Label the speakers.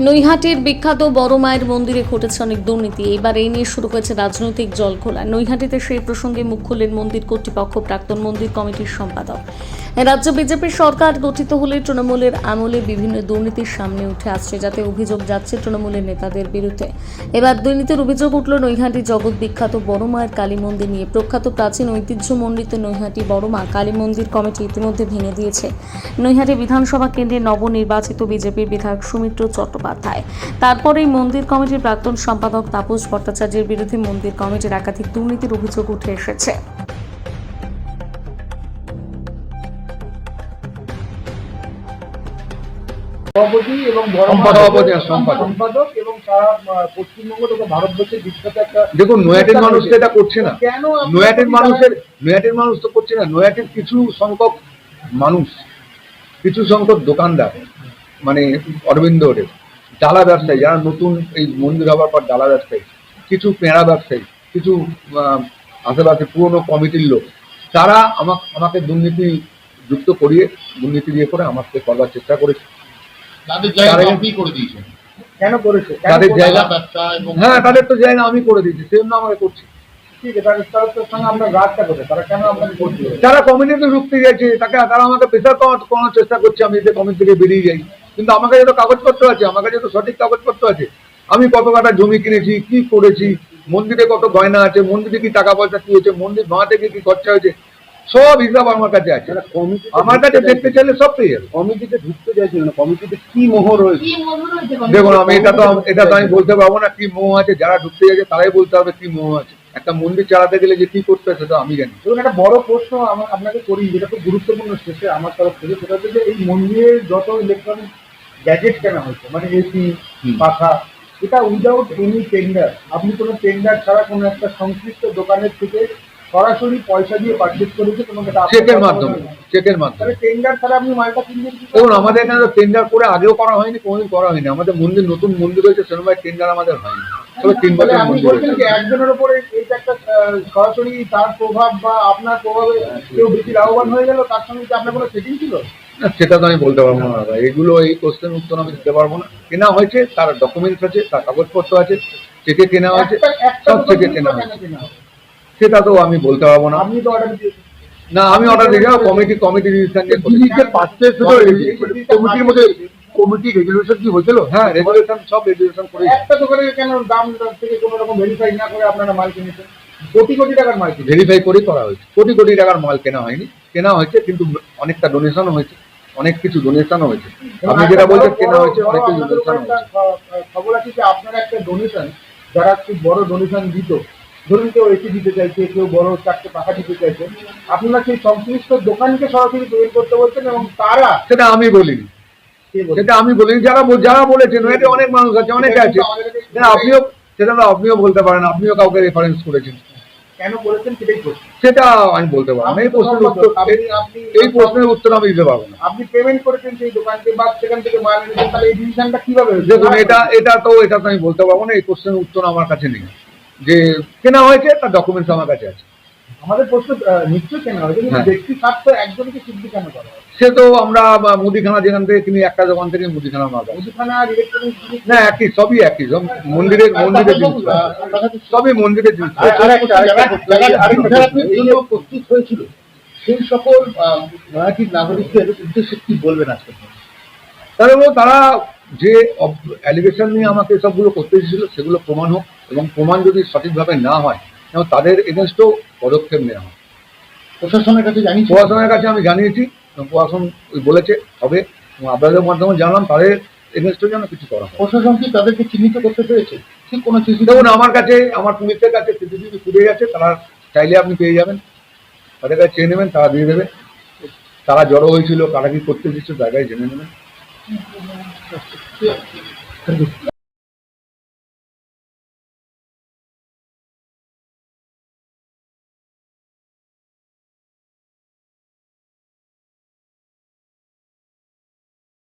Speaker 1: নৈহাটির বিখ্যাত বড় মায়ের মন্দিরে ঘটেছে অনেক দুর্নীতি। এবার এই নিয়ে শুরু হয়েছে রাজনৈতিক জলঘোলা। নৈহাটিতে সেই প্রসঙ্গে মুখ খুললেন মন্দির কর্তৃপক্ষ, প্রাক্তন মন্দির কমিটির সম্পাদক। রাজ্য বিজেপি সরকার গঠিত হলে তৃণমূলের আমলে বিভিন্ন দুর্নীতির সামনে উঠে আসছে, যাতে অভিযোগ যাচ্ছে তৃণমূলের নেতাদের বিরুদ্ধে। এবার দুর্নীতির অভিযোগ উঠল নৈহাটি জগৎ বিখ্যাত বড় মায়ের কালী মন্দির নিয়ে। প্রখ্যাত প্রাচীন ঐতিহ্যমণ্ডিত নৈহাটি বড় মা কালী মন্দির কমিটি ইতিমধ্যে ভেঙে দিয়েছে নৈহাটি বিধানসভা কেন্দ্রের নবনির্বাচিত বিজেপির বিধায়ক সুমিত্র চট্টোপাধ্যায়। তারপরেই মন্দির কমিটির প্রাক্তন সম্পাদক তাপস ভট্টাচার্যের বিরুদ্ধে মন্দির কমিটির একাধিক দুর্নীতির অভিযোগ উঠে এসেছে।
Speaker 2: সভাপতি এবং সম্পাদক এবং সারা পশ্চিমবঙ্গ তথা ভারতবর্ষের বিখ্যাত একটা।
Speaker 3: দেখুন, নৈহাটির মানুষ তো এটা করছে না।
Speaker 2: কেন
Speaker 3: নৈহাটির মানুষ তো করছে না। নৈহাটির কিছু সংখ্যক দোকানদার, মানে অরবিন্দ রোডের ডালা ব্যবসায়ী, যারা নতুন এই মন্দির হবার পর ডালা ব্যবসায়ী, কিছু পেঁড়া ব্যবসায়ী, কিছু আশেপাশে পুরনো কমিটির লোক, তারা আমাকে দুর্নীতি যুক্ত করিয়ে দুর্নীতি দিয়ে করে আমাকে করবার চেষ্টা করেছে।
Speaker 2: কেন করেছে?
Speaker 3: তাদের জায়গা, হ্যাঁ, তাদের তো জায়গা আমি করে দিয়েছি, সেজন্য আমাকে করছি। যারা কমিটিতে ঢুকতে গেছে তারা আমাকে প্রেসার করানোর চেষ্টা করছে আমি যে কমিটি থেকে বেরিয়ে যাই। কিন্তু আমার কাছে তো কাগজপত্র আছে, আমার কাছে তো সঠিক কাগজপত্র আছে। আমি কত কাটা জমি কিনেছি, কি করেছি, মন্দিরে কত গয়না আছে, মন্দিরে কি টাকা পয়সা কি হয়েছে, মন্দির ভাঙা থেকে কি খরচা হয়েছে, সব হিসাব আমার কাছে আছে। আমার কাছে দেখতে চাইলে সব পেয়ে যাবে।
Speaker 2: কমিটিতে ঢুকতে চাইছিল না, কমিটিতে কি মোহর রয়েছে?
Speaker 3: দেখুন, আমি এটা তো আমি বলতে পারবো না কি মোহ আছে। যারা ঢুকতে যাচ্ছে তারাই বলতে হবে কি মোহ আছে। একটা মন্দির চালাতে গেলে যে কি করতে হয় সেটা আমি জানি।
Speaker 2: ধরুন, একটা বড় প্রশ্ন আপনাকে করি, যেটা খুব গুরুত্বপূর্ণ শেষে আমার তরফ থেকে, সেটা হচ্ছে যে এই মন্দিরের যত ইলেকট্রনিক গ্যাজেট কেনা হয়েছে, মানে এসি, পাখা, এটা উইদাউট এনি টেন্ডার, আপনি কোনো টেন্ডার ছাড়া কোনো একটা সংশ্লিষ্ট দোকানের থেকে সরাসরি পয়সা দিয়ে পারচেজ করেছে, কোনো
Speaker 3: চেকের মাধ্যমে।
Speaker 2: টেন্ডার ছাড়া আপনি মালটা কিনবেন?
Speaker 3: দেখুন, আমাদের এখানে টেন্ডার করে আগেও করা হয়নি, কোনোদিন করা হয়নি। আমাদের নতুন মন্দির হয়েছে, সেরকম টেন্ডার আমাদের হয়নি। তবে 3 বছর
Speaker 2: আপনি বলছেন যে একজনের উপরে এইটা একটা সরাসরি তার প্রভাব বা আপনার প্রভাবে কেউ বেশি লাভবান হয়ে গেল, তার সঙ্গে কি আপনার কোনো সেটিং ছিল?
Speaker 3: সেটা তো আমি বলতে পারবো না দাদা। এই কোশ্চেন উত্তর আমি দিতে পারবো না। কেনা হয়েছে, তার ডকুমেন্টস আছে, তার কাগজপত্র আছে, চেকে কেনা হয়েছে, সব চেকে কেনা হয়েছে, সেটা তো আমি বলতে পারবো না।
Speaker 2: আপনি তো অর্ডার দিয়েছেন
Speaker 3: না, আমি অর্ডার দিয়ে যাবো, কমিটি ডিসিশন নিয়ে
Speaker 2: কমিটির মধ্যে কমিটি রেজুলেশন কি হয়েছিল?
Speaker 3: হ্যাঁ, সব রেজুলেশন করে।
Speaker 2: একটা দোকানে কেন দাম থেকে কোনো রকম ভেরিফাই না করে আপনারা মাল কিনেছেন? কোটি কোটি টাকার মাল
Speaker 3: ভেরিফাই করেই করা হয়েছে। কোটি কোটি টাকার মাল কেনা হয়নি, কেনা হয়েছে, কিন্তু অনেকটা ডোনেশনও হয়েছে, অনেক কিছু ডোনেশনও হয়েছে। আপনি যেটা বলছেন কেনা হয়েছে, অনেক কিছু ডোনেশন হয়েছে।
Speaker 2: খবর আছে যে আপনারা একটা ডোনেশন, যারা খুব বড় ডোনেশন দিত, ধরুন কেউ এসি দিতে চাইছে, কেউ বড় 4টে পাখা দিতে চাইছে, আপনারা সেই সংশ্লিষ্ট দোকানকে সরাসরি তৈরি করতে বলছেন এবং তারা।
Speaker 3: সেটা আমি বলিনি, যারা বলেছেন। এতে অনেক মানুষ আছে, অনেকে আছে। আপনিও বলতে পারেন, আপনিও কাউকে রেফারেন্স করেছেন।
Speaker 2: কেন বলেছেন
Speaker 3: সেটা আমি বলতে পারবো না। এই প্রশ্নের উত্তর আমি দিতে পারবো না।
Speaker 2: আপনি পেমেন্ট করেছেন সেই দোকানকে বা সেখান থেকে মাল এনেছেন, তাহলে এই ডিসিশনটা কিভাবে হয়েছে?
Speaker 3: দেখুন, এটা তো আমি বলতে পারবো না। এই কোশ্চেনের উত্তর আমার কাছে নেই। যে কেনা হয়েছে তার ডকুমেন্টস আমার কাছে আছে।
Speaker 2: আমাদের প্রশ্ন নিশ্চয়ই কেনা হয়েছে, কিন্তু ব্যক্তি স্বার্থ একজনকে সিদ্ধি কেন করা হয়?
Speaker 3: সে তো আমরা মুদিখানা যেখান থেকে কিনি, একটা দোকান থেকে মুদিখানা মাল,
Speaker 2: মুদিখানা আর ইলেকট্রনিক
Speaker 3: না একই, সবই একই, সব মন্দিরের জিনিস, সবই মন্দিরের জিনিস।
Speaker 2: প্রস্তুত হয়েছিল সেই সকল নৈহাটির নাগরিকদের উদ্দেশ্যে কি বলবেন আজকে?
Speaker 3: তারা যে অ্যালিগেশন নিয়ে আমাকে সবগুলো করতে এসেছিল, সেগুলো প্রমাণ হোক, এবং প্রমাণ যদি সঠিকভাবে না হয় এবং তাদের এগেনস্টও পদক্ষেপ নেওয়া হয়।
Speaker 2: প্রশাসনের কাছে
Speaker 3: আমি জানিয়েছি, প্রশাসন বলেছে হবে, এবং আপনাদের মাধ্যমে জানলাম তাদের এগেনস্টও যেন কিছু করা হয়।
Speaker 2: প্রশাসন কি তাদেরকে চিহ্নিত করতে পেরেছে? ঠিক কোনো
Speaker 3: দেখুন, আমার কাছে, আমার পুলিশের কাছে সিসিটিভি ফুটেজ আছে, তারা চাইলে আপনি পেয়ে যাবেন, তাদের কাছে চেয়ে নেবেন, তারা দিয়ে দেবে। তারা জড়ো হয়েছিল, তারা কি করতে দিচ্ছে জায়গায় জেনে নেবেন।